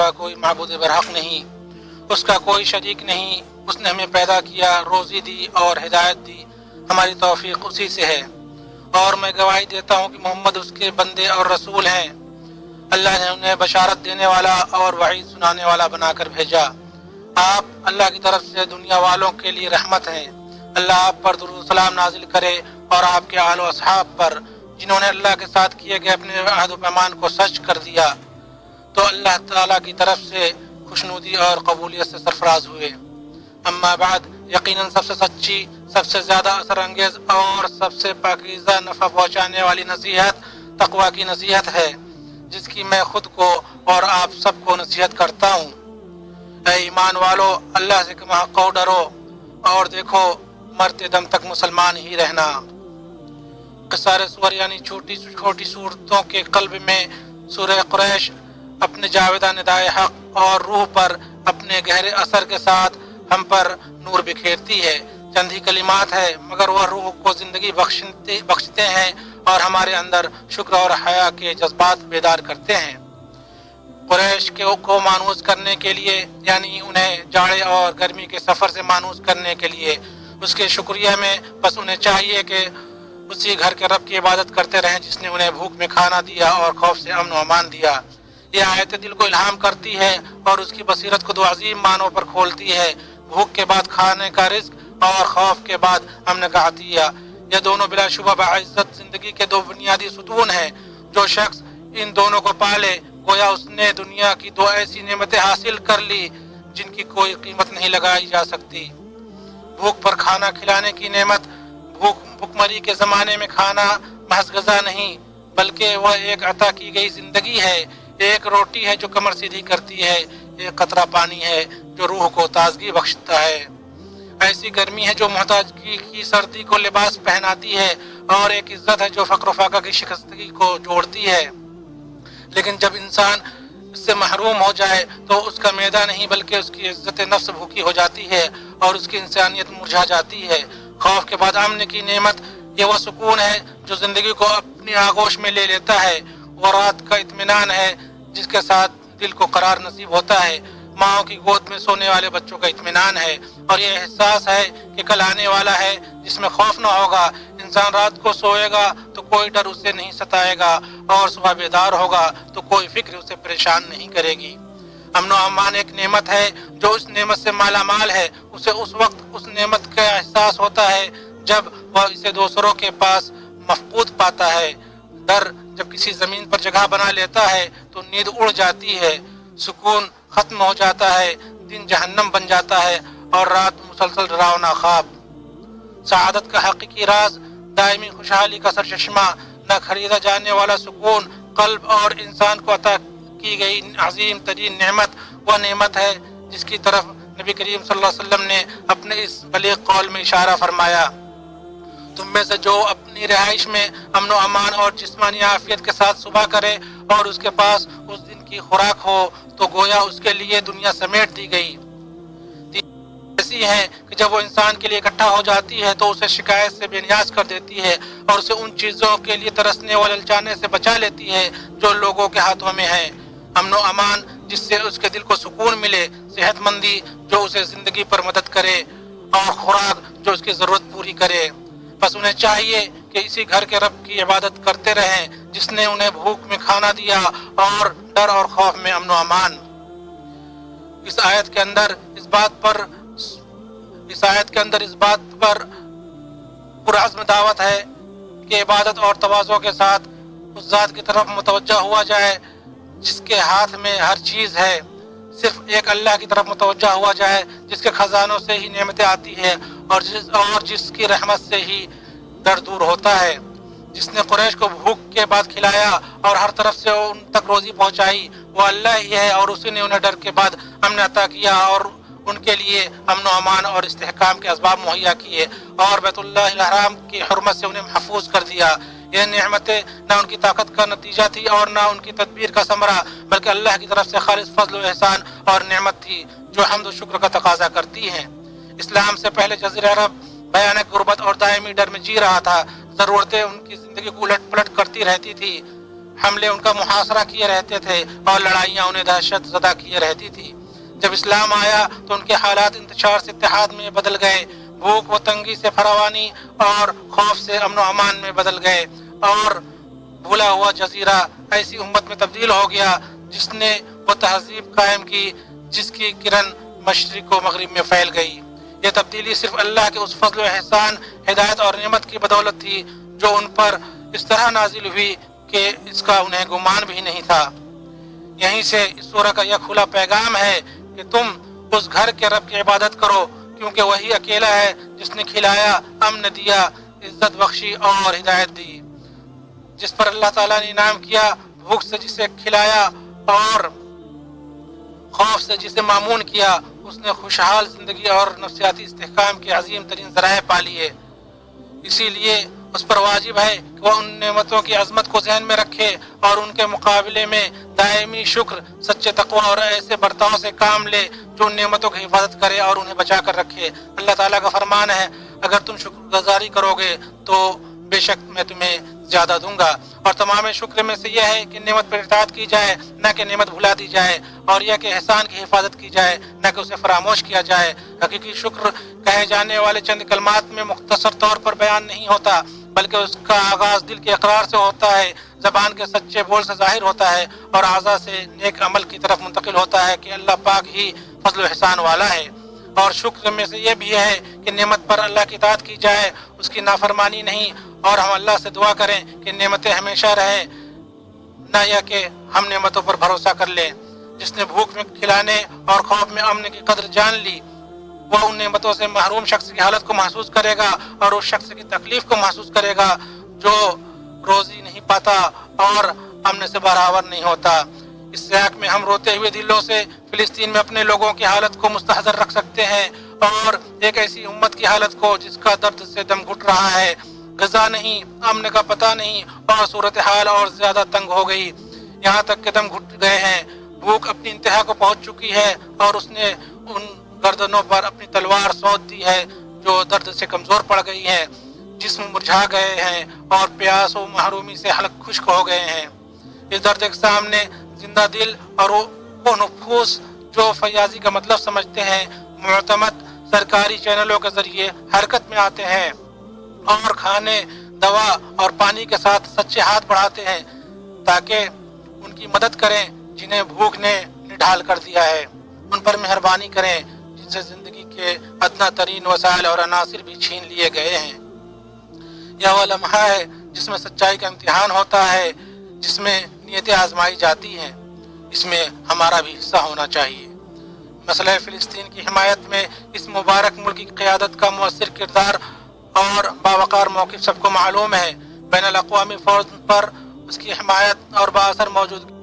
सिवा कोई माबूद बरहक नहीं, उसका कोई शरीक नहीं। उसने हमें पैदा किया, रोज़ी दी और हिदायत दी, हमारी तौफीक उसी से है। और मैं गवाही देता हूँ कि मोहम्मद उसके बंदे और रसूल हैं। अल्लाह ने उन्हें बशारत देने वाला और वहीद सुनाने वाला बनाकर भेजा। आप अल्लाह की तरफ से दुनिया वालों के लिए रहमत हैं। अल्लाह आप पर दुरूद सलाम नाजिल करे और आपके आल व असहाब पर, जिन्होंने अल्लाह के साथ किए गए अपने अहद व पैमान को सच कर दिया तो अल्लाह ताला की तरफ से खुशनुदी और कबूलियत से सरफराज हुए। अम्मा बाद, यकीनन सबसे सच्ची, सबसे ज़्यादा असर अंगेज़ और सबसे पाकीज़ा नफ़ा पहुँचाने वाली नसीहत तक़वा की नसीहत है, जिसकी मैं खुद को और आप सबको नसीहत करता हूँ। ऐ ईमान वालो, अल्लाह से कहो डरो और देखो मरते दम तक मुसलमान ही रहना। क़िसार सूर यानी छोटी छोटी सूरतों के क़ल्ब में सूरह कुरैश अपने जावेदा निदाए हक़ और रूह पर अपने गहरे असर के साथ हम पर नूर बिखेरती है। चंद ही कलिमात है, मगर वह रूह को ज़िंदगी बख्शते हैं और हमारे अंदर शुक्र और हया के जज्बात बेदार करते हैं। कुरैश को मानूस करने के लिए, यानी उन्हें जाड़े और गर्मी के सफ़र से मानूस करने के लिए, उसके शुक्रिया में बस उन्हें चाहिए कि उसी घर के रब की इबादत करते रहें जिसने उन्हें भूख में खाना दिया और खौफ से अमन व अमान दिया। यह आयत दिल को इल्हाम करती है और उसकी बसीरत को दो अजीम मानों पर खोलती है, भूख के बाद खाने का रिज्क और खौफ के बाद अमन का अतिया। यह दोनों बिलाशुबा बाइज़्ज़त जिंदगी के दो बुनियादी सुतून हैं। जो शख्स इन दोनों को पाले, गोया उसने दुनिया की दो ऐसी नेमतें हासिल कर ली जिनकी कोई कीमत नहीं लगाई जा सकती। भूख पर खाना खिलाने की नेमत, भूखमरी के ज़माने में खाना महज ग़िज़ा नहीं बल्कि वह एक अता की गई ज़िंदगी है, एक रोटी है जो कमर सीधी करती है, एक कतरा पानी है जो रूह को ताजगी बख्शता है, ऐसी गर्मी है जो मोहताजगी की सर्दी को लिबास पहनाती है, और एक इज्जत है जो फ़क्र फाका की शिकस्तगी को जोड़ती है। लेकिन जब इंसान इससे महरूम हो जाए तो उसका मैदा नहीं बल्कि उसकी इज्जत नफ्स भूखी हो जाती है और उसकी इंसानियत मुरझा जाती है। खौफ के बाद अमन की नेमत ये वह सुकून है जो ज़िंदगी को अपनी आगोश में ले लेता है, और रात का इत्मीनान है जिसके साथ दिल को करार नसीब होता है। माँ की गोद में सोने वाले बच्चों का इत्मीनान है और ये एहसास है कि कल आने वाला है जिसमें खौफ न होगा। इंसान रात को सोएगा तो कोई डर उसे नहीं सताएगा और सुबह बेदार होगा तो कोई फिक्र उसे परेशान नहीं करेगी। अमन व अमान एक नेमत है, जो उस नेमत से माला माल है उसे उस वक्त उस नेमत का एहसास होता है जब वह इसे दूसरों के पास मफकूद पाता है। डर जब किसी ज़मीन पर जगह बना लेता है तो नींद उड़ जाती है, सुकून खत्म हो जाता है, दिन जहन्नम बन जाता है और रात मुसलसल डरावना ख्वाब। सआदत का हकीकी राज दायमी खुशहाली का सरचश्मा, न खरीदा जाने वाला सुकून, कल्ब और इंसान को अता की गई अजीम तरीन नेमत वह नेमत है जिसकी तरफ नबी करीम सल्लल्लाहु अलैहि वसल्लम ने अपने इस बलीग कौल में इशारा फरमाया। तुम में से जो अपनी रिहाइश में अमन व अमान और जिस्मानी आफियत के साथ सुबह करे और उसके पास उस दिन की खुराक हो तो गोया उसके लिए दुनिया समेट दी गई। ऐसी है कि जब वो इंसान के लिए इकट्ठा हो जाती है तो उसे शिकायत से बेनियाज कर देती है और उसे उन चीज़ों के लिए तरसने व ललचाने से बचा लेती है जो लोगों के हाथों में है। अमन व अमान जिससे उसके दिल को सुकून मिले, सेहतमंदी जो उसे ज़िंदगी पर मदद करे और खुराक जो उसकी ज़रूरत पूरी करे। बस उन्हें चाहिए कि इसी घर के रब की इबादत करते रहें जिसने उन्हें भूख में खाना दिया और डर और खौफ में अमन व अमान। इस आयत के अंदर इस बात पर पुरअज़्म दावत है कि इबादत और तवाज़ो के साथ उस ज़ात की तरफ मुतवज्जा हुआ जाए जिसके हाथ में हर चीज़ है। सिर्फ एक अल्लाह की तरफ मुतवज्जा हुआ जाए जिसके खजानों से ही नेमतें आती है और जिसकी रहमत से ही डर दूर होता है। जिसने कुरैश को भूख के बाद खिलाया और हर तरफ से उन तक रोज़ी पहुँचाई वो अल्लाह ही है, और उसी ने उन्हें डर के बाद अमन अता किया और उनके लिए अमन व अमान और इस्तेहकाम के असबाब मुहैया किए और बैतुल्लाहिल हराम की हुर्मत से उन्हें महफूज कर दिया। यह नेमतें न उनकी ताकत का नतीजा थी और न उनकी तदबीर का समरा, बल्कि अल्लाह की तरफ से खालिस फजल व एहसान और नेमत थी जो हम्द व शुक्र का तकाजा करती हैं। इस्लाम से पहले जज़ीरा अरब भयानक गुर्बत और दायमी डर में जी रहा था। ज़रूरतें उनकी ज़िंदगी को उलट पलट करती रहती थी। حملے ان کا محاصرہ کیے رہتے تھے اور لڑائیاں انہیں دہشت زدہ کیے رہتی تھی۔ جب اسلام آیا تو ان کے حالات انتشار سے اتحاد میں بدل گئے، بھوک و تنگی سے فراوانی اور خوف سے امن و امان میں بدل گئے، اور بھولا ہوا جزیرہ ایسی امت میں تبدیل ہو گیا جس نے وہ تہذیب قائم کی جس کی کرن مشرق و مغرب میں پھیل گئی۔ یہ تبدیلی صرف اللہ کے اس فضل و احسان، ہدایت اور نعمت کی بدولت تھی جو ان پر اس طرح نازل ہوئی کہ اس کا انہیں گمان بھی نہیں تھا۔ یہیں سے اس سورہ کا یہ کھلا پیغام ہے کہ تم اس گھر کے رب کی عبادت کرو، کیونکہ وہی اکیلا ہے جس نے کھلایا، امن دیا، عزت بخشی اور ہدایت دی۔ جس پر اللہ تعالیٰ نے انعام کیا، بھوک سے جسے کھلایا اور خوف سے جسے مامون کیا، اس نے خوشحال زندگی اور نفسیاتی استحکام کے عظیم ترین ذرائع پا لیے۔ اسی لیے اس پر واجب ہے کہ وہ ان نعمتوں کی عظمت کو ذہن میں رکھے اور ان کے مقابلے میں دائمی شکر، سچے تقوی اور ایسے برتاؤ سے کام لے جو ان نعمتوں کی حفاظت کرے اور انہیں بچا کر رکھے۔ اللہ تعالیٰ کا فرمان ہے، اگر تم شکر گزاری کرو گے تو بے شک میں تمہیں زیادہ دوں گا۔ اور تمام شکر میں سے یہ ہے کہ نعمت پر اطاعت کی جائے، نہ کہ نعمت بھلا دی جائے، اور یہ کہ احسان کی حفاظت کی جائے، نہ کہ اسے فراموش کیا جائے۔ حقیقی شکر کہے جانے والے چند کلمات میں مختصر طور پر بیان نہیں ہوتا، بلکہ اس کا آغاز دل کے اقرار سے ہوتا ہے، زبان کے سچے بول سے ظاہر ہوتا ہے، اور اعضاء سے نیک عمل کی طرف منتقل ہوتا ہے کہ اللہ پاک ہی فضل و احسان والا ہے۔ اور شکر میں سے یہ بھی ہے کہ نعمت پر اللہ کی اطاعت کی جائے، اس کی نافرمانی نہیں، اور ہم اللہ سے دعا کریں کہ نعمتیں ہمیشہ رہیں، نہ یہ کہ ہم نعمتوں پر بھروسہ کر لیں۔ جس نے بھوک میں کھلانے اور خوف میں امن کی قدر جان لی، وہ ان نعمتوں سے محروم شخص کی حالت کو محسوس کرے گا اور اس شخص کی تکلیف کو محسوس کرے گا جو روزی نہیں پاتا اور امن سے برابر نہیں ہوتا۔ اس سیاق میں ہم روتے ہوئے دلوں سے فلسطین میں اپنے لوگوں کی حالت کو مستحضر رکھ سکتے ہیں، اور ایک ایسی امت کی حالت کو جس کا درد سے دم گھٹ رہا ہے، غذا نہیں، امن کا پتہ نہیں، اور صورتحال اور زیادہ تنگ ہو گئی، یہاں تک کہ دم گھٹ گئے ہیں۔ بھوک اپنی انتہا کو پہنچ چکی ہے اور اس نے ان گردنوں پر اپنی تلوار سونت دی ہے جو درد سے کمزور پڑ گئی ہیں، جسم مرجھا گئے ہیں اور پیاس و محرومی سے حلق خشک ہو گئے ہیں۔ اس درد کے سامنے زندہ دل اور وہ نفوس جو فیاضی کا مطلب سمجھتے ہیں، معتمد سرکاری چینلوں کے ذریعے حرکت میں آتے ہیں اور کھانے، دوا اور پانی کے ساتھ سچے ہاتھ بڑھاتے ہیں تاکہ ان کی مدد کریں جنہیں بھوک نے نڈھال کر دیا ہے، ان پر مہربانی کریں جن سے زندگی کے ادنا ترین وسائل اور عناصر بھی چھین لیے گئے ہیں۔ یہ وہ لمحہ ہے جس میں سچائی کا امتحان ہوتا ہے، جس میں نیتیں آزمائی جاتی ہیں، اس میں ہمارا بھی حصہ ہونا چاہیے۔ مسئلہ فلسطین کی حمایت میں اس مبارک ملک کی قیادت کا مؤثر کردار اور باوقار موقف سب کو معلوم ہے۔ بین الاقوامی فورم پر اس کی حمایت اور بااثر موجودگی